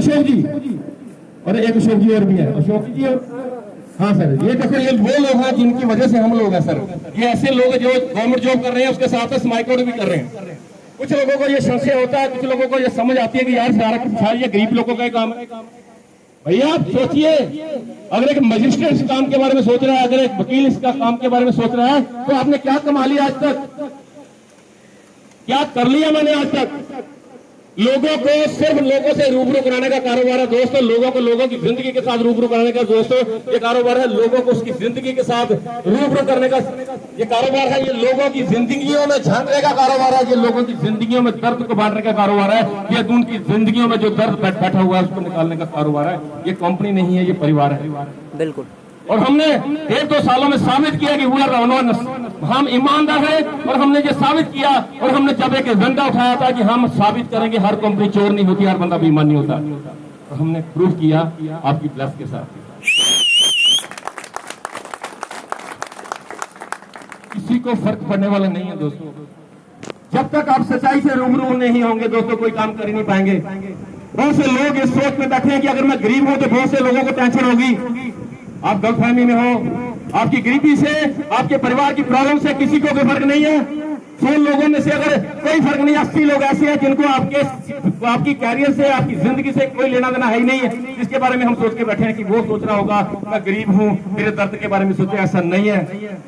अशोक जी, और एक अशोक जी और भी है, अशोक जी और हाँ सर, ये देखो ये वो लोग हैं जिनकी वजह से हम लोग हैं सर। ये ऐसे लोग जो गवर्नमेंट जॉब कर रहे हैं उसके साथ स्माइकोड भी कर रहे हैं। कुछ लोगों को ये संशय होता है, कुछ लोगों को ये समझ आती है कि यार सारा ये गरीब लोगों का ही काम है। भैया आप सोचिए, अगर एक मजिस्ट्रेट इस काम के बारे में सोच रहा है, अगर एक वकील इसका काम के बारे में सोच रहा है, तो आपने क्या कमा लिया आज तक, क्या कर लिया मैंने आज तक? लोगों को सिर्फ लोगों से रूबरू कराने का कारोबार है दोस्तों। लोगों को लोगों की जिंदगी के साथ रूबरू कराने का दोस्तों ये कारोबार है। लोगों को उसकी जिंदगी के साथ रूबरू करने का ये कारोबार है। ये लोगों की जिंदगियों में झांकने का कारोबार है। ये लोगों की जिंदगियों में दर्द को बांटने का कारोबार है। ये उनकी जिंदगियों में जो दर्द बैठा हुआ है उसको निकालने का कारोबार है। ये कंपनी नहीं है, ये परिवार है। बिल्कुल। और हमने 1-2 सालों में साबित किया कि वी आर ऑनेस्ट, हम ईमानदार हैं। और हमने ये साबित किया, और हमने जब एक एजेंडा उठाया था कि हम साबित करेंगे हर कंपनी चोर नहीं होती, हर बंदा बेईमान नहीं होता, तो हमने प्रूफ किया आपकी ब्लेस के साथ। किसी को फर्क पड़ने वाला नहीं है दोस्तों। जब तक आप सच्चाई से रूबरू नहीं होंगे दोस्तों, कोई काम कर ही नहीं पाएंगे। बहुत से लोग इस सोच में बैठे हैं कि अगर मैं गरीब हूं तो बहुत से लोगों को टेंशन होगी। आप गलतफहमी में हो। आपकी गरीबी से, आपके परिवार की प्रॉब्लम से किसी को कोई फर्क नहीं है। 100 लोगों में से अगर कोई फर्क नहीं, 80 लोग ऐसे हैं जिनको आपकी कैरियर से, आपकी जिंदगी से कोई लेना देना है ही नहीं है, जिसके बारे में हम सोच के बैठे हैं कि वो सोच रहा होगा मैं गरीब हूं, मेरे दर्द के बारे में सोचे। ऐसा नहीं है।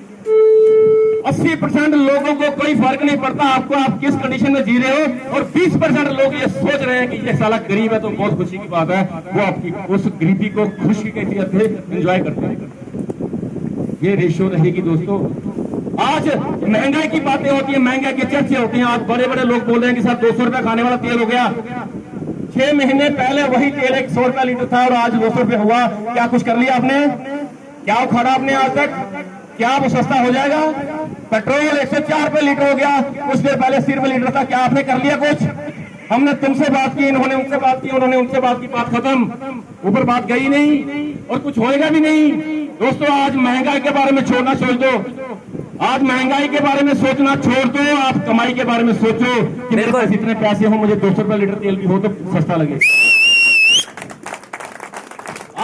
80% लोगों को कोई फर्क नहीं पड़ता आपको, आप किस कंडीशन में जी रहे हो। और 20% लोग ये सोच रहे हैं कि ये साला गरीब है तो बहुत खुशी की बात है, वो आपकी उस गरीबी को खुशी की कैफियत से एंजॉय करते हैं। ये रेशियो रहेगी दोस्तों। आज महंगाई की बातें होती है, महंगाई की चर्चे होती हैं। आज बड़े बड़े लोग बोल रहे हैं कि सर 200 रुपए खाने वाला तेल हो गया। 6 महीने पहले वही तेल 100 रुपया लीटर था और आज 200 रुपये हुआ। क्या कुछ कर लिया आपने? क्या उखाड़ा आपने आज तक? क्या वो सस्ता हो जाएगा? पेट्रोल 104 रुपए लीटर हो गया, कुछ देर पहले 80 रुपए लीटर था। क्या आपने कर लिया कुछ? हमने तुमसे बात की, इन्होंने उनसे बात की, उन्होंने उनसे बात की, बात खत्म। ऊपर बात गई नहीं और कुछ होएगा भी नहीं। दोस्तों आज महंगाई के बारे में छोड़ना छोड़ दो। आज महंगाई के बारे में सोचना छोड़ दो। आप कमाई के बारे में सोचो कि मेरे पास इतने पैसे हो, मुझे 200 रुपए लीटर तेल भी हो तो सस्ता लगे।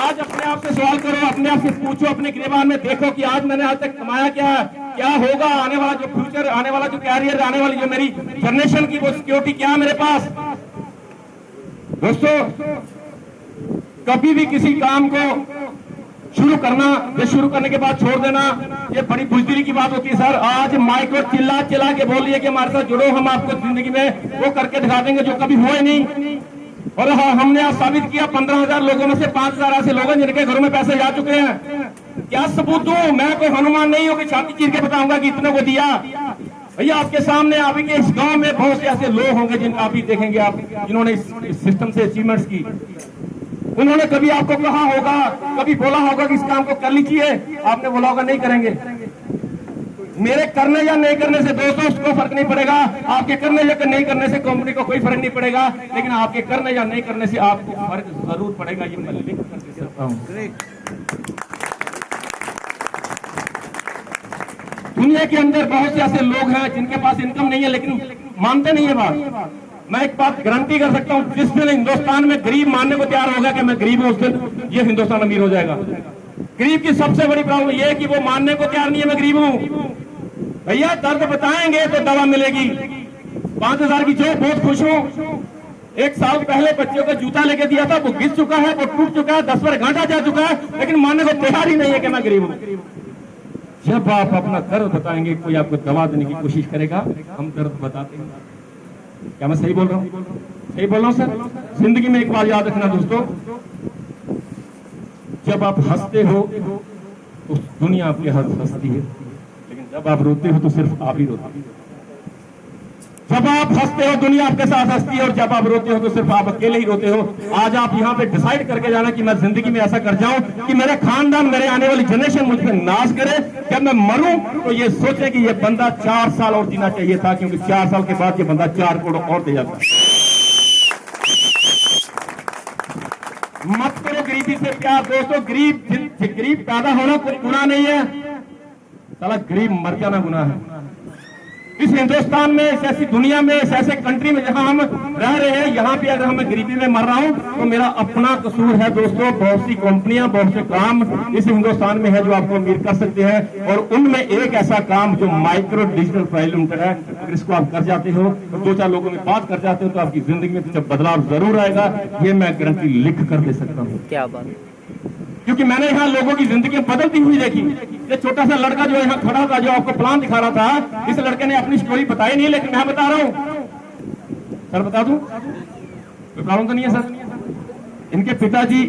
आज अपने आप से सवाल करो, अपने आप से पूछो, अपने गिरबान में देखो कि आज मैंने आज तक कमाया क्या होगा, आने वाला जो फ्यूचर, आने वाला जो कैरियर, आने वाली जो मेरी जनरेशन की वो सिक्योरिटी क्या है मेरे पास। दोस्तों कभी भी किसी काम को शुरू करना, ये शुरू करने के बाद छोड़ देना, ये बड़ी बुजदिली की बात होती है सर। आज माइक को चिल्ला चिल्ला के बोल लिया कि हमारे साथ जुड़ो, हम आपको जिंदगी में वो करके दिखा देंगे जो कभी हुए नहीं। और हाँ, हमने आज साबित किया 15,000 लोगों में से 5,000 ऐसे लोग हैं जिनके घरों में पैसे जा चुके हैं। क्या सबूत दूं? मैं कोई हनुमान नहीं हूं कि छाती चीर के बताऊंगा कि इतने को दिया। भैया आपके सामने, आप के इस गांव में बहुत से ऐसे लोग होंगे जिन आप ही देखेंगे आप, जिन्होंने इस सिस्टम से अचीवमेंट्स की। उन्होंने कभी आपको कहा होगा, कभी बोला होगा कि इस काम को कर लीजिए, आपने बोला होगा नहीं करेंगे। मेरे करने या नहीं करने से दोस्तों उसको फर्क नहीं पड़ेगा। आपके करने या नहीं करने से कंपनी को कोई फर्क नहीं पड़ेगा, लेकिन आपके करने या नहीं करने से आपको फर्क जरूर पड़ेगा। ये मैं लिख करके रखता हूं। दुनिया के अंदर बहुत से ऐसे लोग हैं जिनके पास इनकम नहीं है लेकिन मानते नहीं है बात। मैं एक बात गारंटी कर सकता हूं, जिस दिन हिंदुस्तान में गरीब मानने को तैयार होगा कि मैं गरीब हूं, उस दिन ये हिंदुस्तान अमीर हो जाएगा। गरीब की सबसे बड़ी प्रॉब्लम यह है कि वो मानने को तैयार नहीं है मैं गरीब हूं। भैया दर्द बताएंगे तो दवा मिलेगी। 5,000 की जॉब, बहुत खुश हूं। 1 साल पहले बच्चों को जूता लेके दिया था, वो घिस चुका है, वो टूट चुका है, 10 बार घाटा जा चुका है, लेकिन मानने को तैयार ही नहीं है कि मैं गरीब हूं। जब आप अपना दर्द बताएंगे, कोई आपको दवा देने की कोशिश करेगा। हम दर्द बताते हैं। क्या मैं सही बोल रहा हूं? सही बोल रहा हूं सर? जिंदगी में एक बात याद रखना दोस्तों, जब आप हंसते हो तो दुनिया आपके हंसती है, लेकिन जब आप रोते हो तो सिर्फ आप ही रोते हो। जब आप हंसते हो दुनिया आपके साथ हंसती है, और जब आप रोते हो तो सिर्फ आप अकेले ही रोते हो। आज आप यहाँ पे डिसाइड करके जाना कि मैं जिंदगी में ऐसा कर जाऊं कि मेरा खानदान, मेरे आने वाली जनरेशन मुझ पर नाज करे। जब मैं मरूं तो ये सोचे कि ये बंदा 4 साल और जीना चाहिए था, क्योंकि 4 साल के बाद ये बंदा 4 करोड़ और दे जाता। मत करो गरीबी से प्यार दोस्तों। गरीब पैदा होना कोई गुनाह नहीं है, साला गरीब मर जाना गुनाह है। इस हिंदुस्तान में, इस ऐसी दुनिया में, इस ऐसे कंट्री में जहां हम रह रहे हैं, यहां पे अगर मैं गरीबी में मर रहा हूं तो मेरा अपना कसूर है दोस्तों। बहुत सी कंपनियां, बहुत से काम इस हिंदुस्तान में है जो आपको अमीर कर सकते हैं, और उनमें एक ऐसा काम जो माइक्रो डिजिटल प्राइवेट लिमिटेड है, अगर इसको आप कर जाते हो तो 2-4 लोगों में बात कर जाते हो तो आपकी जिंदगी में जब बदलाव जरूर आएगा, ये मैं गारंटी लिख कर दे सकता हूँ। क्या बात, क्योंकि मैंने यहाँ लोगों की जिंदगी बदलती हुई देखी। ये छोटा सा लड़का जो यहाँ खड़ा था, जो आपको प्लान दिखा रहा था, इस लड़के ने अपनी स्टोरी बताई नहीं, लेकिन मैं बता रहा हूँ। सर बता दूं, कोई प्रॉब्लम तो नहीं है सर? इनके पिताजी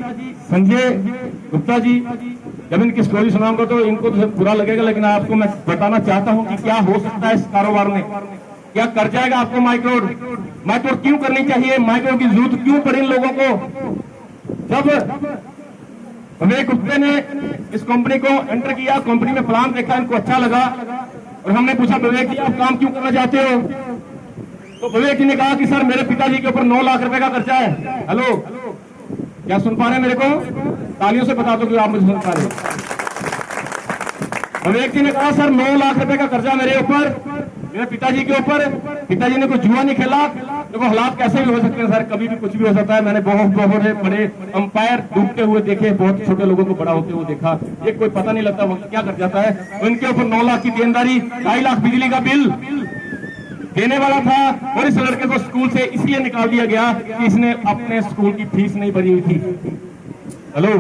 संजय गुप्ता जी, जब इनकी स्टोरी सुनाऊंगा तो इनको तो बुरा लगेगा, लेकिन आपको मैं बताना चाहता हूँ कि क्या हो सकता है इस कारोबार में, क्या कर जाएगा आपको माइक्रो क्यों करनी चाहिए, माइक्रो की जरूरत क्यों पड़ी इन लोगों को। जब विवेक गुप्ता ने इस कंपनी को एंटर किया, कंपनी में प्लान देखा, इनको अच्छा लगा, और हमने पूछा विवेक जी आप काम क्यों करना चाहते हो, तो विवेक जी ने कहा कि सर मेरे पिताजी के ऊपर 9 लाख रुपए का खर्चा है। हेलो, क्या सुन पा रहे हैं मेरे को? तालियों से बता दो कि आप मुझे सुन पा रहे हैं। विवेक जी ने कहा सर 9 लाख रुपए का कर्जा मेरे ऊपर, मेरे पिताजी के ऊपर। पिताजी ने कोई जुआ नहीं खेला। देखो हालात कैसे भी हो सकते हैं सर, कभी भी कुछ भी हो सकता है। मैंने बहुत बड़े अंपायर डूबते हुए देखे, बहुत छोटे लोगों को बड़ा होते हुए देखा। ये कोई पता नहीं लगता वक्त क्या कर जाता है। उनके ऊपर 9 लाख की देनदारी, 2.5 लाख बिजली का बिल देने वाला था, और इस लड़के को स्कूल से इसलिए निकाल दिया गया कि इसने अपने स्कूल की फीस नहीं भरी हुई थी। हेलो,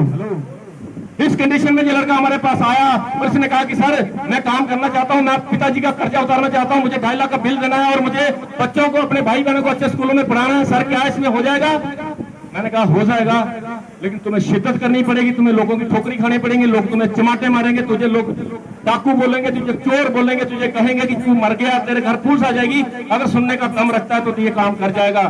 इस कंडीशन में ये लड़का हमारे पास आया और इसने कहा कि सर मैं काम करना चाहता हूं, मैं पिताजी का कर्जा उतारना चाहता हूं, मुझे 2.5 लाख का बिल देना है और मुझे बच्चों को, अपने भाई बहनों को अच्छे स्कूलों में पढ़ाना है। सर क्या इसमें हो जाएगा? मैंने कहा हो जाएगा, लेकिन तुम्हें शिद्दत करनी पड़ेगी, तुम्हें लोगों की ठोकरी खानी पड़ेगी, लोग तुम्हें चमाटे मारेंगे, तुझे लोग डाकू बोलेंगे, तुझे चोर बोलेंगे, तुझे कहेंगे कि तू मर गया, तेरे घर पुलिस आ जाएगी। अगर सुनने का दम रखता है तो ये काम कर जाएगा।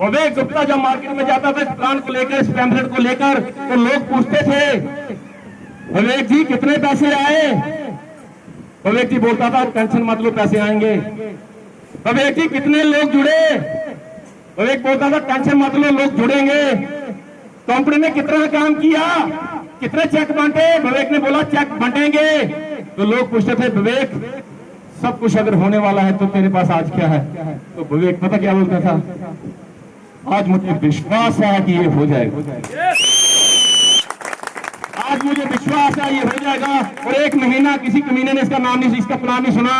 विवेक गुप्ता जब मार्केट में जाता था इस प्लान को लेकर, इस पैम्फलेट को लेकर, तो लोग पूछते थे विवेक जी कितने पैसे आए? विवेक जी बोलता था टेंशन मत लो पैसे आएंगे। विवेक जी कितने लोग जुड़े? विवेक बोलता था टेंशन मत लो लोग जुड़ेंगे। कंपनी ने कितना काम किया, कितने चेक बांटे? विवेक ने बोला चेक बांटेंगे। तो लोग पूछते थे विवेक सब कुछ अगर होने वाला है तो तेरे पास आज क्या है? तो विवेक पता क्या बोलता था, आज मुझे विश्वास है कि ये हो जाएगा, आज मुझे विश्वास है ये हो जाएगा। और 1 महीना किसी कमीने ने इसका नाम नहीं, इसका प्लान नहीं सुना।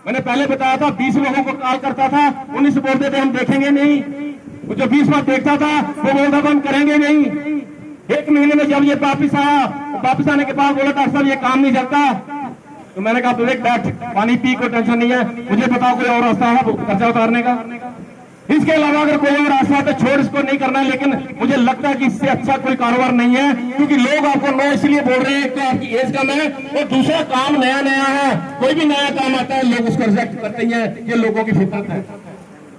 मैंने पहले बताया था 20 लोगों को कॉल करता था, 19 बोलते थे हम देखेंगे नहीं। वो जो 20 बार देखता था वो बोलता था हम करेंगे नहीं। 1 महीने में जब ये वापिस आया, वापिस आने के बाद बोला डॉक्टर साहब ये काम नहीं चलता। तो मैंने कहा विवेक बैठ, पानी पी, कोई टेंशन नहीं है, मुझे बताओ कोई और रास्ता है कर्जा उतारने का, इसके अलावा अगर कोई और रास्ता है तो छोड़, इसको नहीं करना है। लेकिन मुझे लगता है कि इससे अच्छा कोई कारोबार नहीं है, क्योंकि लोग आपको नो इसलिए बोल रहे हैं कि आपकी एज कम है, और दूसरा काम नया है। कोई भी नया काम आता है लोग उसको रिजेक्ट करते हैं, ये लोगों की फितरत है।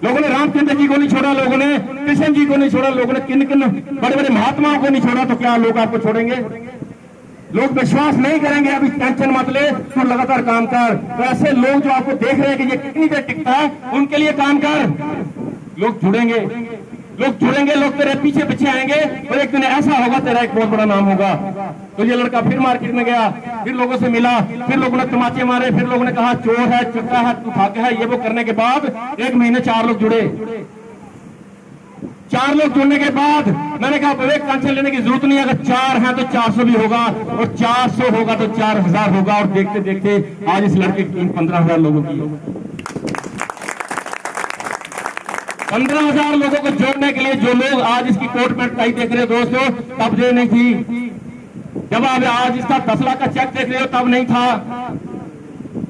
लोगों ने रामचंद्र जी को नहीं छोड़ा, लोगों ने कृष्ण जी को नहीं छोड़ा, लोगों ने किन किन बड़े बड़े महात्माओं को नहीं छोड़ा, तो क्या लोग आपको छोड़ेंगे? लोग विश्वास नहीं करेंगे। अभी टेंशन मत ले, तू लगातार काम कर। तो ऐसे लोग जो आपको देख रहे हैं कि ये कितनी देर टिकता है, उनके लिए काम कर। लोग जुड़ेंगे, लोग तेरे पीछे पीछे आएंगे, और एक दिन ऐसा होगा तेरा एक बहुत बड़ा नाम होगा। तो ये लड़का फिर मार्केट में गया, फिर लोगों से मिला, फिर लोगों ने तमाचे मारे, फिर लोगों ने कहा चोर है, चुका है, तू भाग्य है, ये वो करने के बाद 1 महीने 4 लोग जुड़े। 4 लोग जुड़ने के बाद मैंने कहा विवेक टेंशन लेने की जरूरत नहीं है, अगर 4 हैं तो 400 भी होगा, और 400 होगा तो 4000 होगा। और देखते देखते आज इस लड़के की 15,000 लोगों की 15,000 लोगों को जोड़ने के लिए जो लोग आज इसकी कोर्ट में टाई देख रहे हो दोस्तों, तब ये नहीं थी। जब आप आज इसका 10 लाख का चेक देख रहे हो तब नहीं था,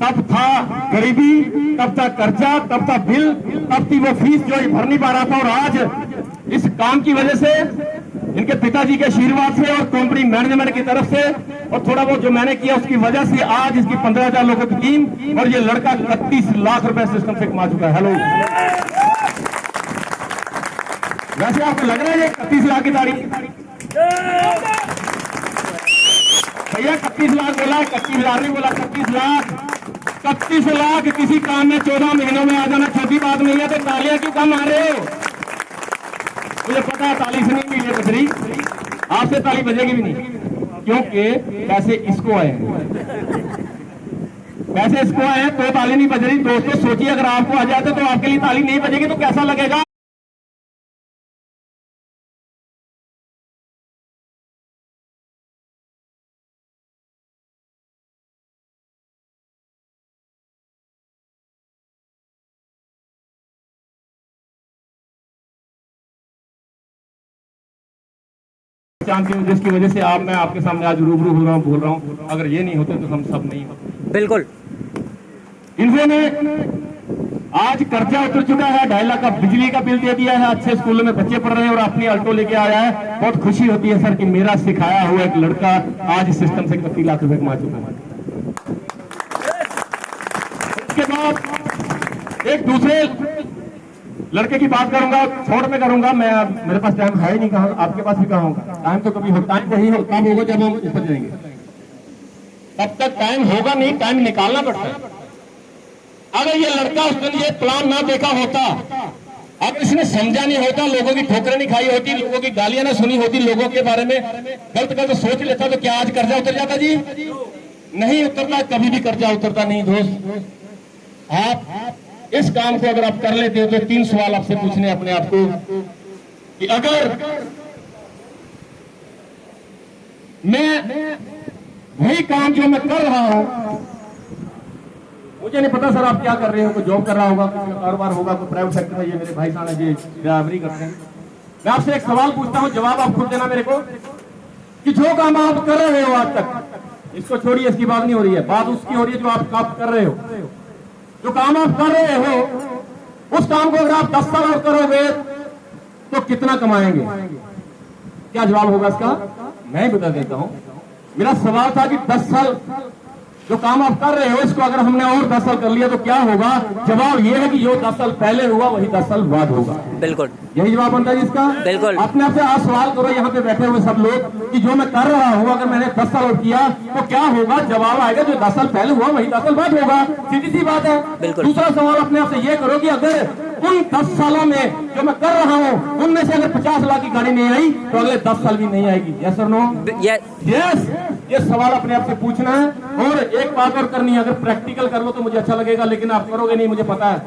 तब था गरीबी, तब था कर्जा, तब था बिल, तब थी वो फीस जो भर नहीं पा रहा था। और आज इस काम की वजह से, इनके पिताजी के आशीर्वाद से और कंपनी मैनेजमेंट की तरफ से और थोड़ा बहुत जो मैंने किया उसकी वजह से आज इसकी 15,000 लोगों की टीम और ये लड़का 31 लाख रुपए सिस्टम से कमा चुका है। हेलो, वैसे आपको लग रहा है ये 31 लाख की तारीख? भैया 31 लाख बोला, 31,000 नहीं बोला, 31 लाख। 31 लाख किसी काम में 14 महीनों में आ जाना छोटी बात नहीं है। तो तालियां क्यों कम आ रहे हो? मुझे पता है ताली से नहीं मिली बजरी, आपसे ताली बजेगी भी नहीं, क्योंकि पैसे इसको आए हैं, वैसे इसको आए हैं तो ताली नहीं बज रही। दोस्तों सोचिए, अगर आपको आ जाते तो आपके लिए ताली नहीं बजेगी तो कैसा लगेगा। जानती हूँ जिसकी वजह से मैं आपके सामने आज रूबरू हो रहा हूँ, बोल रहा हूँ। अगर ये नहीं होते तो हम सब नहीं होते। बिल्कुल। इन्होंने आज कर्जा उतर चुका है, 2.5 लाख का बिजली का बिल दे दिया है, अच्छे स्कूलों में बच्चे पढ़ रहे हैं और अपनी अल्टो लेके आया है। बहुत खुशी होती है सर कि मेरा सिखाया हुआ एक लड़का आज इस सिस्टम से 31 लाख रुपए कमा चुका है। इसके बाद एक दूसरे लड़के की बात करूंगा, छोड़ में करूंगा मैं। मेरे पास टाइम है ही नहीं, कहा आपके पास भी कहा होगा टाइम। तो कभी टाइम वही होता होगा जब हम ऊपर जाएंगे, तब तक टाइम होगा नहीं, टाइम निकालना पड़ता है। अगर ये लड़का उस दिन ये प्लान ना देखा होता, अगर इसने समझा नहीं होता, लोगों की ठोकरें नहीं खाई होती, लोगों की गालियां ना सुनी होती, लोगों के बारे में गलत गलत सोच लेता, तो क्या आज कर्जा उतर जाता जी? नहीं उतरता, कभी भी कर्जा उतरता नहीं। दोस्त, आप इस काम को अगर आप कर लेते हो तो 3 सवाल आपसे पूछने अपने आप को कि अगर मैं वही काम जो मैं कर रहा हूं, मुझे नहीं पता सर आप क्या कर रहे हो, कोई जॉब कर रहा होगा, कोई कारोबार होगा, कोई प्राइवेट सेक्टर में। ये मेरे भाई साहब है, ये ड्राइवरी करते हैं। मैं आपसे एक सवाल पूछता हूं, जवाब आप खुद देना मेरे को कि जो काम आप कर रहे हो आज तक, इसको छोड़िए, इसकी बात नहीं हो रही है, बात उसकी हो रही है जो आप कर रहे हो। जो काम आप कर रहे हो, उस काम को अगर आप 10 साल और करोगे तो कितना कमाएंगे? क्या जवाब होगा इसका? मैं ही बता देता हूं। मेरा सवाल था कि 10 साल जो काम आप कर रहे हो, इसको अगर हमने और 10 साल कर लिया तो क्या होगा? जवाब ये है कि जो 10 साल पहले हुआ वही 10 साल बाद होगा। बिल्कुल, यही जवाब बनता है इसका। बिल्कुल। अपने आप से आज सवाल करो, यहाँ पे बैठे हुए सब लोग, कि जो मैं कर रहा हूँ अगर मैंने 10 साल और किया तो क्या होगा? जवाब आएगा जो 10 साल पहले हुआ वही 10 साल बाद होगा। सीधी सी बात है। दूसरा सवाल अपने आप से ये करो कि अगर उन 10 सालों में जो मैं कर रहा हूँ उनमें से अगर 50 लाख की गाड़ी नहीं आई तो अगले 10 साल भी नहीं आएगी। यस और नो? यस। ये सवाल अपने आप से पूछना है। और एक बात और करनी है, अगर प्रैक्टिकल कर लो तो मुझे अच्छा लगेगा, लेकिन आप करोगे नहीं, मुझे पता है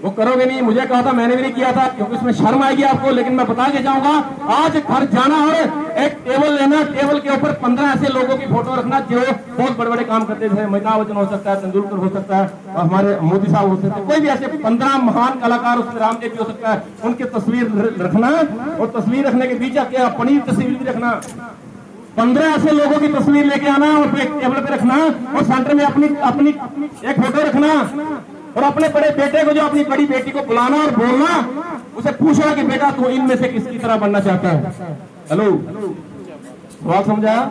वो करोगे नहीं। मुझे कहा था, मैंने भी नहीं किया था क्योंकि इसमें शर्म आएगी आपको, लेकिन मैं बता के जाऊंगा। आज घर जाना और एक टेबल लेना, टेबल के ऊपर 15 ऐसे लोगों की फोटो रखना जो बहुत बड़े बड़े काम करते थे। अमिताभ बच्चन हो सकता है, तेंदुलकर हो सकता है, हमारे मोदी साहब हो सकते हैं, कोई भी ऐसे 15 महान कलाकार, उसमें रामदेव भी हो सकता है, उनकी तस्वीर रखना। और तस्वीर रखने के बीच क्या पनीर तस्वीर भी रखना। 15 ऐसे लोगों की तस्वीर लेके आना और एक टेबल पे रखना और सेंटर में अपनी एक फोटो रखना और अपने बड़े बेटे को, जो अपनी बड़ी बेटी को बुलाना और बोलना, उसे पूछना कि बेटा तू इनमें से किसकी तरह बनना चाहता है। हेलो, सवाल समझाया?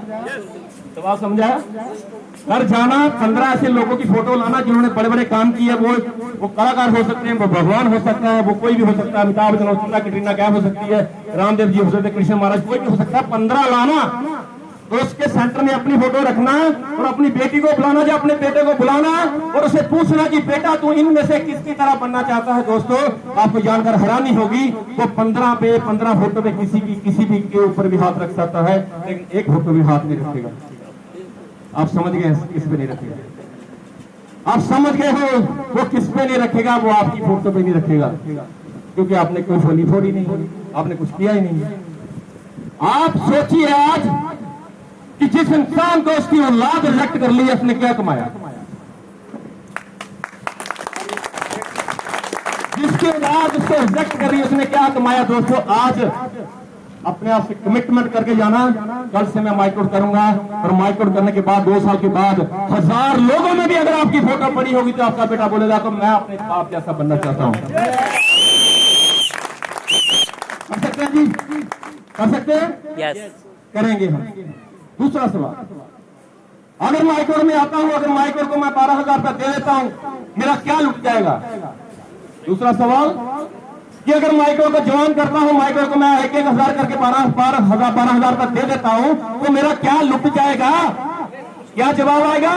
सवाल समझाया? घर जाना, 15 ऐसे लोगों की फोटो लाना जिन्होंने बड़े बड़े काम किए। वो कलाकार हो सकते हैं, वो भगवान हो सकता है, वो कोई भी हो सकता है, अमिताभ बच्चन हो सकता है, कैटरीना कैफ हो सकती है, रामदेव जी हो सकते हैं, कृष्ण महाराज, कोई भी हो सकता है। 15 लाना तो उसके सेंटर में अपनी फोटो रखना और अपनी बेटी को बुलाना या अपने बेटे को बुलाना और उसे पूछना कि बेटा तू इनमें से किसकी तरह बनना चाहता है। दोस्तों, आपको जानकर हैरानी होगी, तो 15 फोटो पे किसी भी के ऊपर भी हाथ रख सकता है, लेकिन एक फोटो भी हाथ नहीं रखेगा। आप समझ गए किस पे नहीं रखेगा? आप समझ गए हो वो किस पे नहीं रखेगा? वो आपकी फोटो पे नहीं रखेगा, क्योंकि आपने कोई फोली फोड़ी नहीं, आपने कुछ किया ही नहीं। आप सोचिए आज कि जिस इंसान को उसकी औलाद रिजेक्ट कर ली, उसने क्या कमाया? जिसकी औलाद उसको रिजेक्ट कर रही है, उसने क्या कमाया? दोस्तों, आज अपने आप से कमिटमेंट करके जाना, कल से मैं माइकआउट करूंगा और माइकआउट करने के बाद 2 साल के बाद 1000 लोगों में भी अगर आपकी फोटो पड़ी होगी तो आपका बेटा बोलेगा तो मैं अपने बाप जैसा बनना चाहता हूं। कर सकते हैं जी? कर सकते हैं? यस, करेंगे हम। दूसरा सवाल, अगर माइक्रोर में आता हूं, अगर माइक्रोर को मैं 12,000 रुपया दे देता हूं, मेरा क्या लुट जाएगा? दूसरा सवाल कि अगर माइक्रोर को जवान करता हूं, माइक्रोर को मैं 1,000 करके 12,000 रुपया दे देता हूं, तो मेरा क्या लुट जाएगा? क्या जवाब आएगा?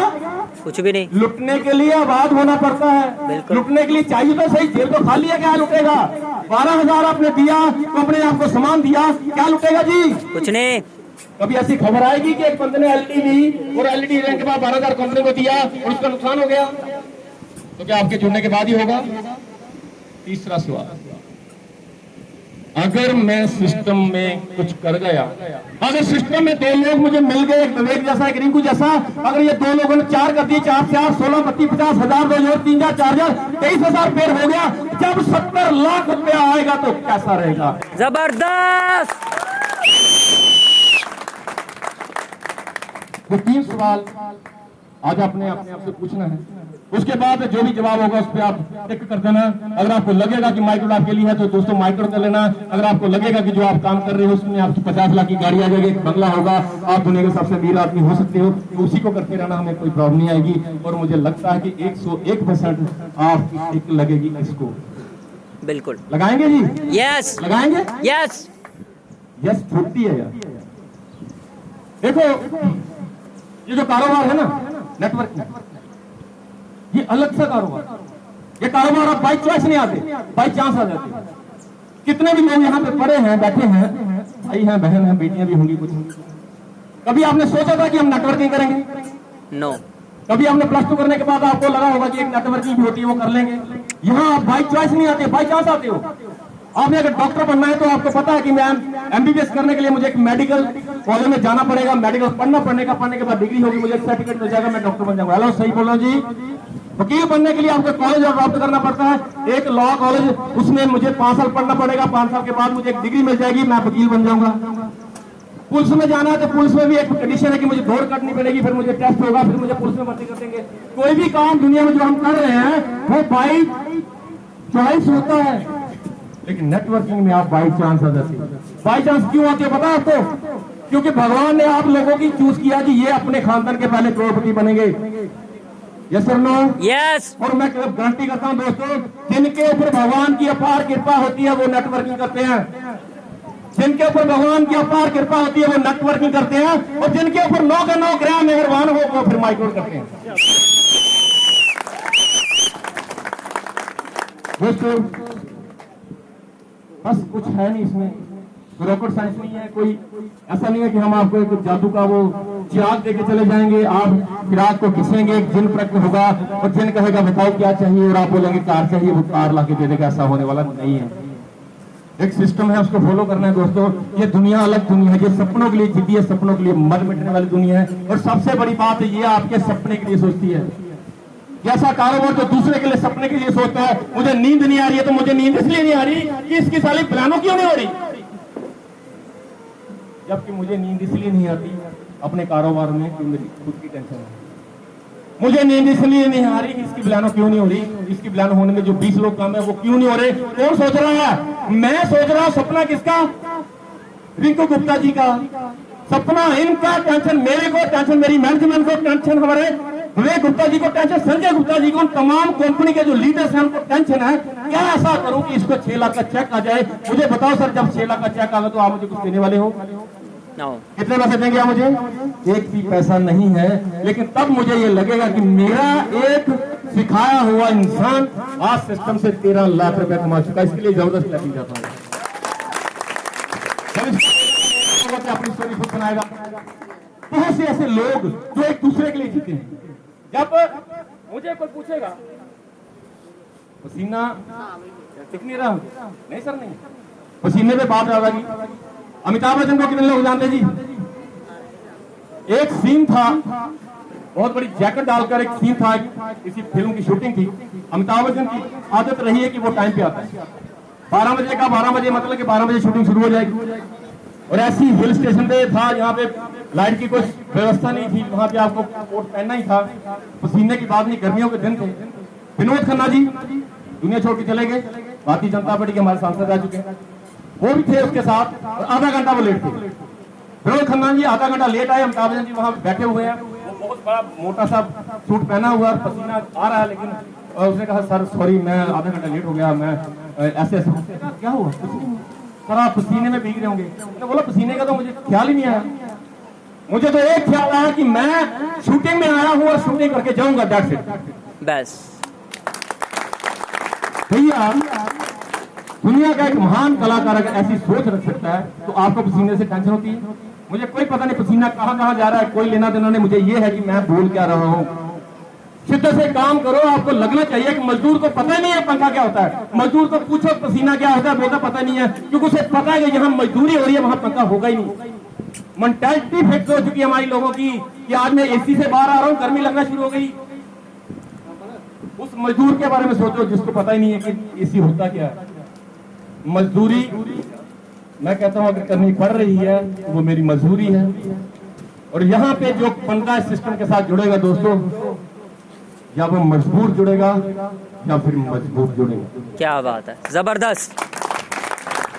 कुछ भी नहीं। लुटने के लिए आबाद होना पड़ता है, लुटने के लिए चाहिए तो सही, जेब तो खाली है, क्या लुटेगा? 12,000 आपने दिया तो अपने आप को सामान दिया, क्या लुटेगा जी? कुछ नहीं। कभी ऐसी खबर आएगी कि एक बंदे ने एलईडी ली और एलईडी लेने के बाद 12,000 कंपनी को दिया और उसका नुकसान हो गया? तो क्या आपके जुड़ने के बाद ही होगा? तीसरा सवाल, अगर मैं सिस्टम में कुछ कर गया, अगर सिस्टम में 2 लोग मुझे मिल गए, एक विवेक जैसा एक रिंकू जैसा, अगर ये 2 लोगों ने 4 कर दिए, 4 से 8 16 32 50 हजार 2 जोड़ 3 4 4 23,000 पेड़ हो गया। जब 70 लाख रुपया आएगा तो कैसा रहेगा? जबरदस्त। ये 3 सवाल आज आपने अपने आप से पूछना है। उसके बाद जो भी जवाब होगा उस पर आप टिक कर देना। अगर आपको लगेगा कि माइक्रो आपके लिए है तो दोस्तों माइक्रो कर लेना। अगर आपको लगेगा कि जो आप काम कर रहे हो उसमें आपकी 50 लाख की गाड़ी आ जाएगी, एक बंगला होगा, आप दुनिया के सबसे अमीर आदमी हो सकते हो, तो उसी को करते रहना, हमें कोई प्रॉब्लम नहीं आएगी। और मुझे लगता है कि 101% आपकी टिक लगेगी इसको। बिल्कुल लगाएंगे जी? यस लगाएंगे? यस। यस छूटती है यार। देखो ये जो कारोबार है ना नेटवर्क, ये अलग सा कारोबार। ये कारोबार आप बाई चॉइस नहीं आते, बाई चांस आ जाते। कितने भी लोग यहाँ पे पड़े हैं, बैठे हैं, भाई हैं, बहन हैं, बेटियां भी होंगी कुछ। कभी आपने सोचा था कि हम नेटवर्किंग करेंगे? नो। कभी आपने +2 करने के बाद आपको लगा होगा कि एक नेटवर्किंग भी होती है, वो कर लेंगे? यहाँ आप बाई चॉइस नहीं आते, बाई चांस आते हो। आपने अगर डॉक्टर बनना है तो आपको पता है कि मैं एमबीबीएस करने के लिए मुझे एक मेडिकल कॉलेज में जाना पड़ेगा, मेडिकल पढ़ने के बाद डिग्री होगी, मुझे सर्टिफिकेट मिल जाएगा, मैं डॉक्टर बन जाऊंगा। हेलो, सही बोलो जी? वकील बनने के लिए आपको कॉलेज प्राप्त करना पड़ता है, एक लॉ कॉलेज, उसमें मुझे 5 साल पढ़ना पड़ेगा, 5 साल के बाद मुझे एक डिग्री मिल जाएगी, मैं वकील बन जाऊंगा। पुलिस में जाना है तो पुलिस में भी एक कंडीशन है कि मुझे दौड़ काटनी पड़ेगी, फिर मुझे टेस्ट होगा, फिर मुझे पुलिस में भर्ती कर देंगे। कोई भी काम दुनिया में जो हम कर रहे हैं वो बाई चॉइस होता है, लेकिन नेटवर्किंग में आप बाई चांस आ जाते हैं। बाई चांस क्यों आती है पता है आपको? क्योंकि भगवान ने आप लोगों की चूज किया कि ये अपने खानदान के पहले करोड़पति बनेंगे। यस और नो? यस। और मैं गारंटी करता हूं दोस्तों, जिनके ऊपर भगवान की अपार कृपा होती है वो नेटवर्किंग करते हैं। जिनके ऊपर भगवान की अपार कृपा होती है वो नेटवर्किंग करते हैं, और जिनके ऊपर 9 के 9 ग्रह मेहरबान हो वो फिर माइक्रो करते हैं। दोस्तों बस कुछ है नहीं इसमें, रॉकेट साइंस नहीं है, कोई ऐसा नहीं है कि हम आपको एक जादू का वो चिराग देके चले जाएंगे, आप चिराग को घिसेंगे, एक जिन प्रकट होगा और जिन कहेगा बताओ क्या चाहिए, और आप बोलेंगे कार चाहिए, वो कार लाके दे देगा। ऐसा होने वाला नहीं है। एक सिस्टम है, उसको फॉलो करना है दोस्तों। ये दुनिया अलग दुनिया है, ये सपनों के लिए जीती है, सपनों के लिए मर मिटने वाली दुनिया है। और सबसे बड़ी बात ये आपके सपने के लिए सोचती है। जैसा कारोबार जो दूसरे के लिए सपने के लिए सोचता है, मुझे नींद नहीं आ रही है तो मुझे नींद इसलिए नहीं आ रही कि इसकी साली प्लानों क्यों नहीं हो रही, जबकि मुझे नींद इसलिए नहीं आती अपने कारोबार में कि मेरी खुद की टेंशन है। मुझे नींद इसलिए नहीं आ रही कि इसकी प्लानों क्यों नहीं हो रही, इसकी प्लान होने में जो 20 लोग काम है वो क्यों नहीं हो रहे। कौन सोच रहा है? मैं सोच रहा हूं। सपना किसका? रिंकू गुप्ता जी का सपना, इनका टेंशन, मेरे को टेंशन, मेरी मैनेजमेंट को टेंशन, हमारे विवेक गुप्ता जी को टेंशन, संजय गुप्ता जी को, उन तमाम कंपनी के जो लीडर्स हैं उनको टेंशन है, क्या ऐसा करूं कि इसको 6 लाख का चेक आ जाए। मुझे बताओ सर, जब 6 लाख का चेक आएगा तो आप मुझे कुछ देने वाले हो? कितने पैसे देंगे आप मुझे? एक भी पैसा नहीं है। लेकिन तब मुझे ये लगेगा कि मेरा एक सिखाया हुआ इंसान आज सिस्टम से 13 लाख रुपए कमा चुका है। इसके लिए जबरदस्त लगी जाता हूँ। अपनी स्टोरी खुद बनाएगा। बहुत से ऐसे लोग जो एक दूसरे के लिए जीते हैं। जब मुझे कोई पूछेगा पसीना दिख नहीं रहा, नहीं सर नहीं, पसीने पे बात आ जाएगी। अमिताभ बच्चन को कितने लोग जानते जी? एक सीन था, बहुत बड़ी जैकेट डालकर एक सीन था, किसी फिल्म की शूटिंग थी। अमिताभ बच्चन की आदत रही है कि वो टाइम पे आता है 12 बजे का, 12 बजे मतलब कि 12 बजे शूटिंग शुरू हो जाएगी। और ऐसी हिल स्टेशन पे था जहाँ पे लाइट की कोई व्यवस्था नहीं थी, वहां पे आपको कोट पहनना ही था। पसीने की बात नहीं, गर्मियों के दिन थे। विनोद खन्ना जी दुनिया छोड़ के चले गए, भारतीय जनता पार्टी के हमारे सांसद रह चुके हैं, वो भी थे उसके साथ, और आधा घंटा वो लेट थे। विनोद खन्ना जी आधा घंटा लेट आए, अमिताभ बच्चन जी वहां बैठे हुए हैं, वो बहुत बड़ा मोटा सा सूट पहना हुआ है, पसीना आ रहा है, लेकिन उसने कहा सर सॉरी मैं आधा घंटा लेट हो गया, मैं ऐसे ऐसे। क्या हुआ? सर आप पसीने में भीग रहे होंगे। तो बोला पसीने का तो मुझे ख्याल ही नहीं आया, मुझे तो एक ख्याल आया कि मैं शूटिंग में आया हूं और शूटिंग करके जाऊंगा, दैट्स इट बस। भैया दुनिया का एक महान कलाकार अगर ऐसी सोच रख सकता है तो आपको पसीने से टेंशन होती है? मुझे कोई पता नहीं पसीना कहाँ कहाँ जा रहा है, कोई लेना देना नहीं, मुझे ये है कि मैं बोल क्या रहा हूँ। शिद्दत से काम करो, आपको लगना चाहिए कि मजदूर को पता ही नहीं है पंखा क्या होता है। मजदूर को पूछो पसीना क्या होता है, बोलता पता नहीं है, क्योंकि उसे पता है कि यहाँ मजदूरी हो रही है, वहां पंखा होगा ही नहीं। मेंटालिटी फिक्स हो चुकी है हमारी लोगों की कि आज मैं एसी से बाहर आ रहा हूँ, गर्मी लगना शुरू हो गई। उस मजदूर के बारे में सोचो जिसको पता ही नहीं है कि एसी होता क्या है। मजदूरी मैं कहता हूं अगर करनी पड़ रही है तो वो मेरी मजबूरी है। और यहाँ पे जो बंदा इस सिस्टम के साथ जुड़ेगा दोस्तों, या वो मजबूर जुड़ेगा या फिर मजबूर जुड़ेगा। क्या बात है, जबरदस्त।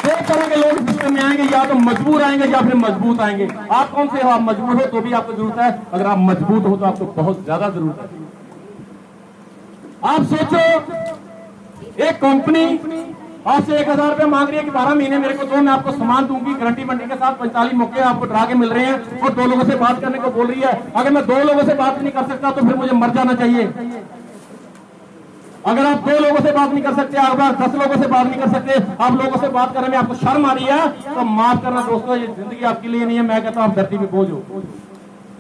दो तरह के लोग सिस्टम में आएंगे, या तो मजबूर आएंगे या फिर मजबूत आएंगे। आप कौन से हो? आप मजबूर हो तो भी आपको जरूरत है, अगर आप मजबूत हो तो आपको बहुत ज्यादा जरूरत है। आप सोचो एक कंपनी आज से 1000 रुपए मांग रही है कि 12 महीने मेरे को दो, मैं आपको सामान दूंगी गारंटी मंडी के साथ, 45 मौके आपको डरा के मिल रहे हैं, और 2 लोगों से बात करने को बोल रही है। अगर मैं 2 लोगों से बात नहीं कर सकता तो फिर मुझे मर जाना चाहिए। अगर आप 2 लोगों से बात नहीं कर सकते, अगर आप 10 लोगों से बात नहीं कर सकते, आप लोगों से बात करने में आपको शर्म आ रही है, तो माफ करना दोस्तों, ये जिंदगी आपके लिए नहीं है। मैं कहता हूं आप धरती पे बोझ हो।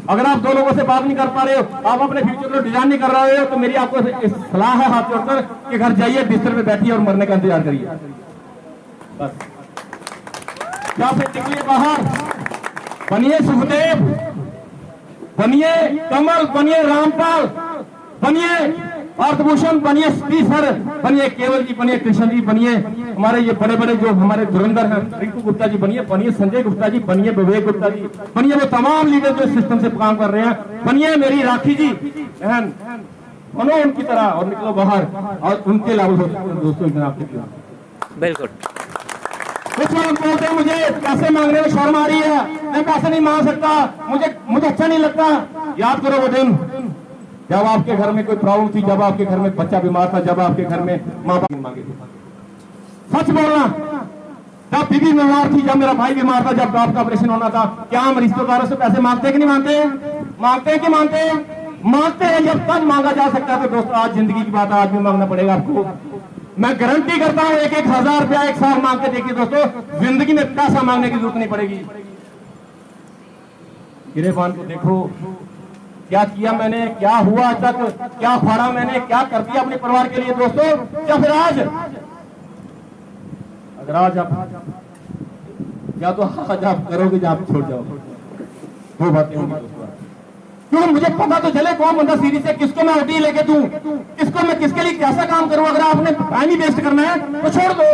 अगर आप 2 लोगों से बात नहीं कर पा रहे हो, आप अपने फ्यूचर को डिजाइन नहीं कर रहे हो, तो मेरी आपको सलाह है हाथ जोड़कर कि घर जाइए, बिस्तर पे बैठिए और मरने का इंतजार करिए बस। या फिर निकलिए बाहर, बनिए सुखदेव, बनिए कमल, बनिए रामपाल, बनिए अर्थभूषण, बनिए स्पीकर, बनिए केवल जी, बनिए कृष्ण जी, बनिए हमारे ये बड़े बड़े जो हमारे धुरंधर हैं, रिंकू गुप्ता जी बनिए, बनिए संजय गुप्ता जी, बनिए विवेक गुप्ता जी, बनिए वो तमाम लीडर जो सिस्टम से काम कर रहे हैं, बनिए मेरी राखी जी बहन, बनो उनकी तरह और निकलो बाहर और उनके लेवल हो दोस्तों। आपके बिल्कुल। कुछ लोग बोलते हैं मुझे पैसे मांगने में शर्म आ रही है, मैं पैसे नहीं मांग सकता, मुझे अच्छा नहीं लगता। याद करो वो दिन जब आपके घर में कोई प्रॉब्लम थी, जब आपके घर में बच्चा बीमार था, जब आपके घर में माँ बाप मांगे थे। सच बोलना, जब बीवी बीमार थी, जब मेरा भाई बीमार था, जब आपका ऑपरेशन होना था, क्या हम रिश्तेदारों से पैसे मांगते हैं कि नहीं मांगते? मांगते हैं कि मांगते हैं? मांगते हैं। जब तक मांगा जा सकता है तो दोस्तों आज जिंदगी की बात है, आज भी मांगना पड़ेगा आपको। मैं गारंटी करता हूं 1,000 रुपया एक साल मांग के देखिए दोस्तों, जिंदगी में पैसा मांगने की जरूरत नहीं पड़ेगी। गिरेबान को देखो, क्या किया मैंने, क्या हुआ आज तक, क्या फाड़ा मैंने, क्या कर दिया अपने परिवार के लिए दोस्तों। या फिर आज अगर आज आप या तो आज आप करोगे या आप छोड़ जाओगे, 2 बातें होंगी दोस्तों। क्यों मुझे पता तो चले कौन बंदा सीरीज है, किसको मैं ओटी लेके दूं, किसको मैं किसके लिए कैसा काम करूं। अगर आपने टाइम ही वेस्ट करना है तो छोड़ दो।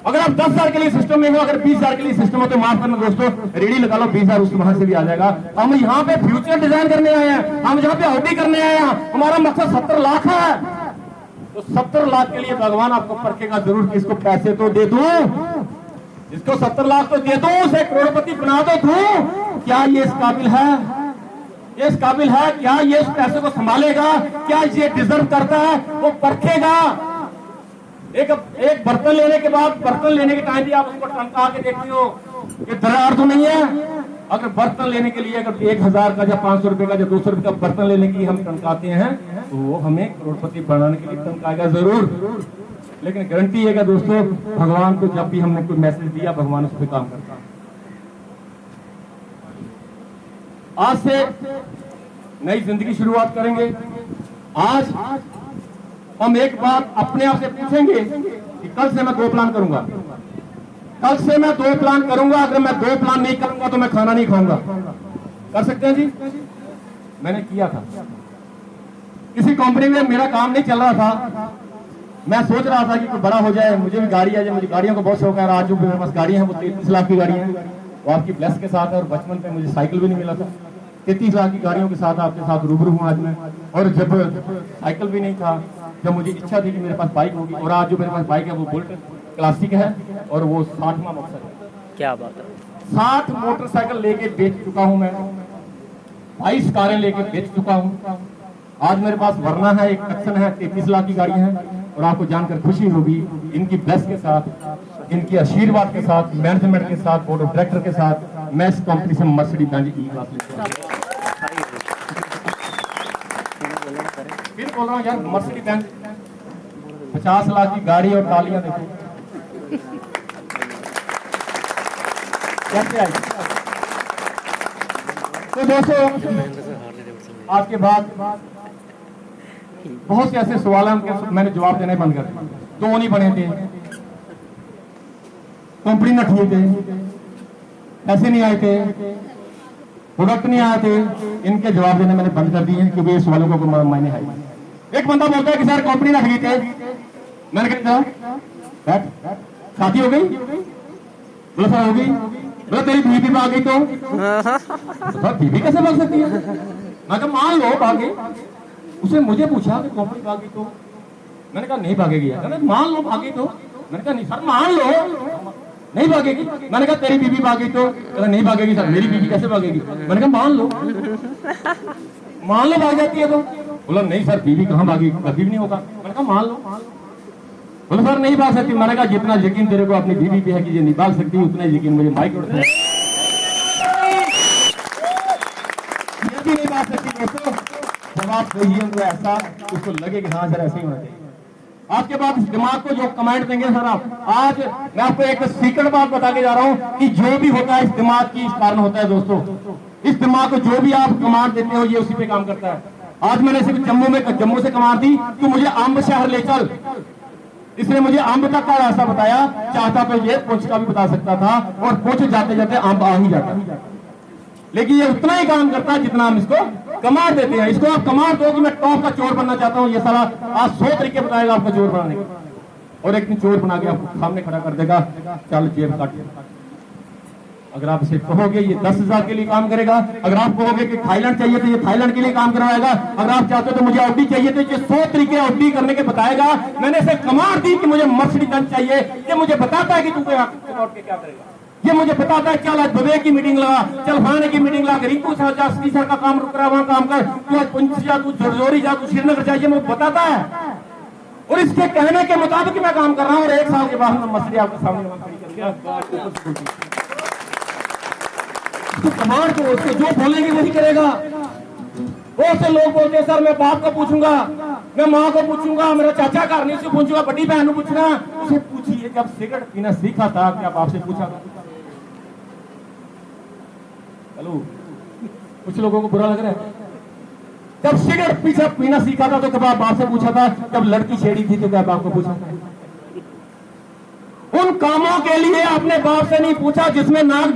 अगर आप 10,000 के लिए सिस्टम में हो, अगर 20,000 के लिए सिस्टम हो तो माफ करना दोस्तों, रेडी लगा लो, 20,000 उस वहां से भी आ जाएगा। हम यहाँ पे फ्यूचर डिजाइन करने आए हैं, हम यहाँ पे ओटी करने आए हैं, हमारा मकसद 70 लाख है। तो 70 लाख के लिए भगवान आपको परखेगा जरूर कि इसको पैसे तो दे दूं, जिसको 70 लाख तो दे दूं, उसे करोड़पति बना दो दूं। क्या ये इस काबिल है? ये इस काबिल है? क्या ये इस पैसे को संभालेगा? क्या ये डिजर्व करता है? वो परखेगा। एक बर्तन लेने के बाद, बर्तन लेने के टाइम भी आप उसको टंका के देखते हो कि दरार तो नहीं है। अगर बर्तन लेने के लिए अगर 1,000 का या 500 रुपए का या 200 रुपए का बर्तन लेने की हम टंकाते हैं तो वो हमें करोड़पति बनाने के लिए टंकाएगा जरूर। लेकिन गारंटी है दोस्तों, भगवान को जब भी हमने कोई मैसेज दिया, भगवान उस पर काम करता है। आज से नई जिंदगी शुरुआत करेंगे। आज हम एक बात अपने आप से पूछेंगे कि कल से मैं 2 प्लान करूंगा, कल से मैं 2 प्लान करूंगा। अगर मैं 2 प्लान नहीं करूंगा तो मैं खाना नहीं खाऊंगा। कर सकते हैं जी? मैंने किया था। किसी कंपनी में मेरा काम नहीं चल रहा था, मैं सोच रहा था कि कोई बड़ा हो जाए, मुझे भी गाड़ी आ जाए, मुझे गाड़ियों का बहुत शौक है। आज जो मेरे पास गाड़ी है वो 33 लाख की गाड़ी है, वो आपकी प्लस के साथ है। और बचपन पे मुझे साइकिल भी नहीं मिला था, 33 लाख की गाड़ियों के साथ आपके साथ रूबरू हूँ आज मैं। और जब साइकिल भी नहीं था, जब मुझे इच्छा थी कि मेरे पास बाइक होगी, और आज जो मेरे पास बाइक है वो बुलेट क्लासिक है और वो 60वां मकसद है। क्या बात है। 60 मोटरसाइकिल लेके बेच चुका हूं मैं, 22 कारें लेके बेच चुका हूं। आज मेरे पास वरना है, एक एक्शन है, 33 लाख की गाड़ी है। और आपको जानकर खुशी होगी, इनकी ब्लेस के साथ, इनकी आशीर्वाद के साथ, मैनेजमेंट के साथ, बोर्ड ऑफ डायरेक्टर के साथ मैं इस कंपनी से मर्सिडीज बेंज ई क्लास लेता हूं। फिर बोल रहा हूं यार, मर्सिडीज बेंज 50 लाख की गाड़ी और तालियां देखो। कैसे आई? तो दोस्तों आज के बाद बहुत से ऐसे सवाल हैं उनके मैंने जवाब देने बंद कर दिए। दो नहीं बने थे, कंपनी ना ठीक है, पैसे नहीं आए थे, प्रोडक्ट नहीं आए थे, इनके जवाब देने मैंने बंद कर दिए क्योंकि ये सवालों को मायने है। एक बंदा बोलता है कि सर कंपनी ना ठीक है, मैंने कहा बैठ, शादी हो गई? बोला सर हो गई। बोला तेरी बीवी भाग गई तो? सर बीवी कैसे भाग सकती है? मैं कहा मान लो भागे। उसने मुझे पूछा कि कंपनी भागी तो? मैंने कहा नहीं भागेगी। कहते मान लो भागी तो? मैंने कहा नहीं सर मान लो नहीं भागेगी। मैंने कहा तेरी बीवी भागी तो? कहते नहीं भागेगी सर। मेरी बीवी कैसे भागेगी? मैंने कहा मान लो भाग जाती है तो? बोला नहीं सर बीवी कहाँ भागी, कभी भी नहीं होगा। मैंने कहा मान लो। बोला सर नहीं भाग सकती। मैंने कहा जितना यकीन तेरे को अपनी बीवी पे है कि ये नहीं भाग सकती, उतना यकीन मुझे माइक और नहीं भाग सकती। दोस्तों जवाब सही है उनको ऐसा उसको लगे कि हाँ सर ऐसे ही होना चाहिए। आज के बाद इस दिमाग को जो कमेंट देंगे सर आप, आज मैं आपको एक सीक्रेट बात बता के जा रहा हूं कि जो भी होता है इस दिमाग की इस कारण होता है। दोस्तों इस दिमाग को जो भी आप कमांड देते हो ये उसी पे काम करता है। आज मैंने सिर्फ जम्मू से कमांड दी कि मुझे अम्ब शहर ले चल, इसने मुझे अम्ब तक का रास्ता बताया। चाहता तो ये पुंछ का भी बता सकता था और पुंछ जाते जाते अम्ब आ ही जाता, लेकिन ये उतना ही काम करता है जितना हम इसको कमांड देते हैं। इसको आप कमांड दो कि मैं टॉप का चोर बनना चाहता हूं, ये साला आज 100 तरीके बताएगा आपको चोर बनाने के, और एक दिन चोर बना के आपको सामने खड़ा कर देगा, चल जेब काट। अगर आप इसे कहोगे ये 10,000 के लिए काम करेगा, अगर आप कहोगे कि थाईलैंड चाहिए तो ये थाईलैंड के लिए काम कराएगा, अगर आप चाहते हो तो मुझे ऑडी चाहिए तो ये 100 तरीके ऑडी करने के बताएगा। मैंने इसे कमांड दी कि मुझे मर्सिडीज चाहिए, ये मुझे बताता है कि तू क्या करेगा, ये मुझे बताता है चल आज भवे की मीटिंग लगा, चल फलाने की मीटिंग लगा, रिंकू सर का काम रुक रहा वहां काम कर, तू आज पुंछ जा, तू झरझोरी जा, तू श्रीनगर चाहिए, मुझे बताता है और इसके कहने के मुताबिक मैं काम कर रहा हूँ। और 1 साल के बाद मैं मसले आपके सामने कमांड को उसको जो बोलेंगे वही करेगा। बहुत से लोग बोलते हैं सर मैं बाप को पूछूंगा, मैं माँ को पूछूंगा, मेरा चाचा घर नहीं उससे पूछूंगा, बड़ी बहन को पूछना। उसे पूछिए जब सिगरेट पीना सीखा था क्या बाप से पूछा था? हेलो कुछ लोगों को बुरा लग रहा है। जब सिगरेट पीना सीखा था तो कब बाप से पूछा था? जब लड़की छेड़ी थी तो क्या बाप को पूछा था? उन कामों के लिए अपने बाप से नहीं पूछा जिसमें नाक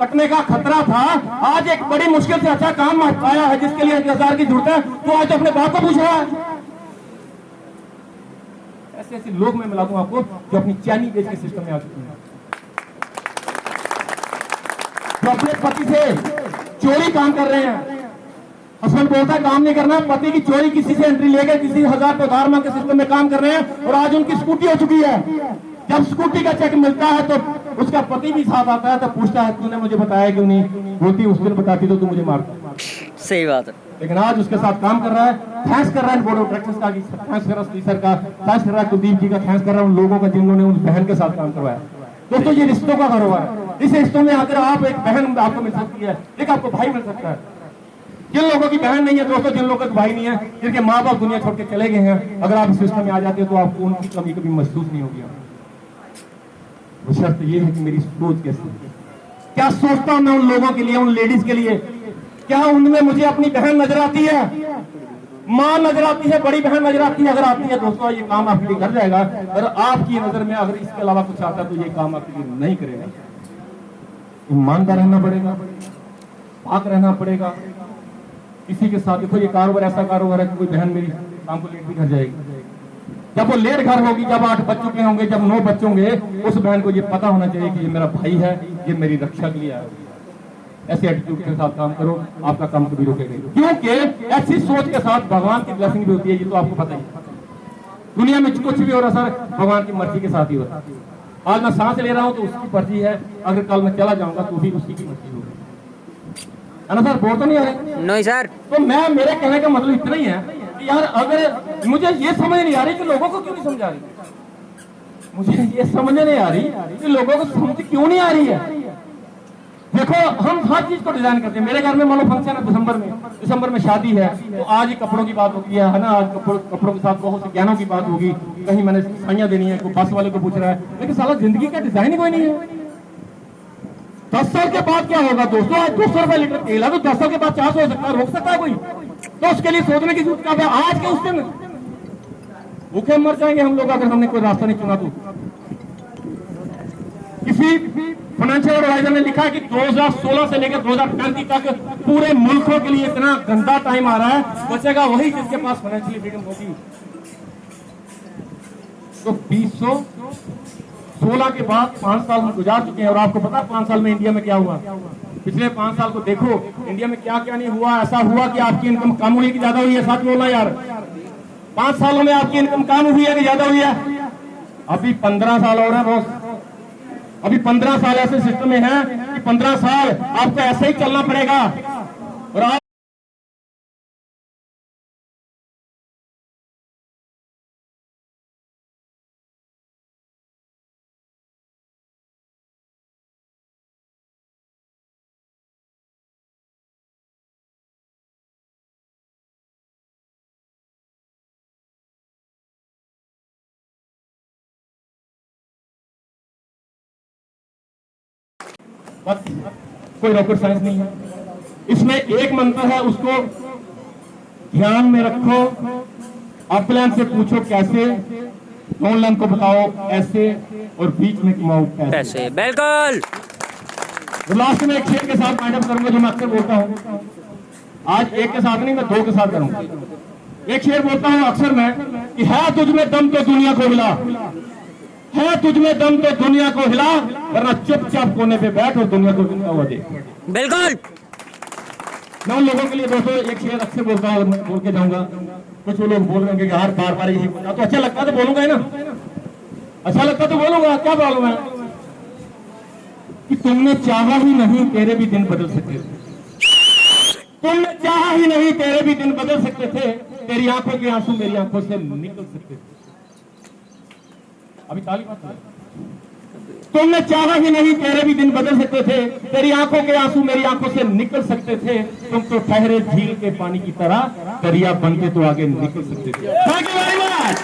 कटने का खतरा था। आज एक बड़ी मुश्किल से अच्छा काम पाया है जिसके लिए 10,000 की जरूरत है, तो आज अपने बाप को पूछ रहा है। ऐसे ऐसे लोग मैं मिला दूं आपको जो अपनी चैनी बेच के सिस्टम में आ चुके हैं, जो अपने पति से चोरी काम कर रहे हैं। हस्बैंड बोलता है काम नहीं करना, पति की चोरी किसी से एंट्री लेकर किसी 1000 पे उधार मांग के सिस्टम में काम कर रहे हैं। और आज उनकी स्कूटी हो चुकी है, जब स्कूटी का चेक मिलता है तो उसका पति भी साथ आता है, तो पूछता है तूने मुझे बताया क्यों नहीं? बोलती उस दिन बताती तो तू मुझे मारता। सही बात है। लेकिन आज उसके साथ काम कर रहा है, थैंक्स कर रहा है बोर्ड ऑफ डायरेक्टर्स का, थैंक्स कर रहा है सर का, थैंक्स कर रहा है कुलदीप जी का, थैंक्स कर रहा है उन लोगों का जिन्होंने उस बहन के साथ काम करवाया। दोस्तों ये रिश्तों का कारोबार है। इस रिश्तों में आकर आप एक बहन आपको मिल सकती है, एक आपको भाई मिल सकता है। जिन लोगों की बहन नहीं है दोस्तों, जिन लोगों का भाई नहीं है, जिनके माँ बाप दुनिया छोड़ के चले गए हैं, अगर आप इस सिस्टम में आ जाते हो तो आपको उनकी कमी कभी महसूस नहीं होगी। शर्त ये है कि मेरी सोच कैसी है, क्या सोचता हूं मैं उन लोगों के लिए, उन लेडीज के लिए, क्या उनमें मुझे अपनी बहन नजर आती है, मां नजर आती है, बड़ी बहन नजर आती है? अगर आती है दोस्तों ये काम आपके लिए कर जाएगा। अगर आपकी नजर में अगर इसके अलावा कुछ आता है तो ये काम आपके लिए नहीं करेगा। ईमानदार रहना पड़ेगा, पाक रहना पड़ेगा किसी के साथ। देखो ये कारोबार ऐसा कारोबार है कि कोई बहन मेरी काम को लेट भी घर जाएगी, जब वो लेट घर होगी, जब 8 बज चुके होंगे, जब 9 बज होंगे, उस बहन को ये पता होना चाहिए कि ये मेरा भाई है, ये मेरी रक्षा के लिए आया। ऐसे एटीट्यूड के साथ काम करो, आपका काम कभी रुकेगा। क्योंकि ऐसी सोच के साथ भगवान की ब्लेसिंग भी होती है, ये तो आपको पता ही है। दुनिया में कुछ भी हो रहा सर भगवान की मर्जी के साथ ही होता है। आज मैं सांस ले रहा हूं तो उसकी मर्जी है, अगर कल मैं चला जाऊंगा तो भी उसी की मर्जी होगी, है ना सर? बोल तो नहीं आ रहे? नहीं सर। तो मैं मेरे कहने का मतलब इतना ही है कि यार अगर मुझे ये समझ नहीं आ रही कि लोगों को क्यों नहीं समझा रही, मुझे ये समझ नहीं आ रही कि लोगों को समझ क्यों नहीं आ रही है। देखो हम हर चीज को डिजाइन करते हैं। मेरे घर में मान लो फंक्शन है दिसंबर में शादी है, तो आज ही कपड़ों की बात होगी है ना, आज कपड़ों के साथ बहुत से गहनों की बात होगी, कहीं मैंने साइयां देनी है, कोई बस वाले को पूछ रहा है, लेकिन साला जिंदगी का डिजाइन ही कोई नहीं है। 10 साल के बाद क्या होगा दोस्तों? आज 200 रुपए लीटर तेल है तो 10 साल के बाद 400 हो सकता है, रोक सकता है कोई? तो उसके लिए सोचने की जरूरत क्या है? आज के उस दिन भूखे मर जाएंगे हम लोग अगर हमने कोई रास्ता नहीं चुना तो। किसी फाइनेंशियल एडवाइजर ने लिखा है कि 2016 से लेकर 2035 तक पूरे मुल्कों के लिए इतना गंदा टाइम आ रहा है, बचेगा वही जिसके पास फाइनेंशियल फ्रीडम होगी। तो 2016 के बाद 5 साल में गुजार चुके हैं और आपको पता है 5 साल में इंडिया में क्या हुआ? पिछले 5 साल को देखो इंडिया में क्या क्या नहीं हुआ। ऐसा हुआ कि आपकी इनकम कम हुई कि ज्यादा हुई है? सच बोलना यार, 5 सालों में आपकी इनकम कम हुई है कि ज्यादा हुई है? अभी 15 साल और है बॉस, अभी 15 साल ऐसे सिस्टम में है कि 15 साल आपको ऐसे ही चलना पड़ेगा। और आप बस कोई रॉकेट साइंस नहीं है इसमें। एक मंत्र है, उसको ध्यान में रखो, अपलाइन से पूछो कैसे, ऑनलाइन को बताओ ऐसे, और बीच में कमाओ पैसे। बिल्कुल। तो लास्ट में एक शेर के साथ माइंड अप करूंगा जो मैं अक्सर बोलता हूं। आज एक के साथ नहीं, मैं 2 के साथ करूंगा। एक शेर बोलता हूं अक्सर मैं कि है तुझ में दम तो दुनिया को हिला, है तुझ में दम तो दुनिया को हिला, वरना चुपचाप कोने पे बैठ और दुनिया को हिलता हुआ देख। बिल्कुल। मैं उन लोगों के लिए दोस्तों एक शेर अक्सर बोलता हूं और मैं बोल के जाऊंगा। कुछ वो लोग बोल रहे हैं कि यार बार बार यही बोलना, तो अच्छा लगता है तो बोलूंगा ही ना, अच्छा लगता तो बोलूंगा, क्या प्रॉब्लम है? कि तुमने चाहा ही नहीं तेरे भी दिन बदल सकते थे, तुमने चाहा ही नहीं तेरे भी दिन बदल सकते थे, तेरी आंखों के आंसू मेरी आंखों से निकल सकते थे। अभी ताली बात है। तुमने चाहा ही नहीं तेरे भी दिन बदल सकते थे, तेरी आंखों के आंसू मेरी आंखों से निकल सकते थे, तुम तो ठहरे झील के पानी की तरह दरिया बनके तो आगे निकल सकते थे। Thank you very much.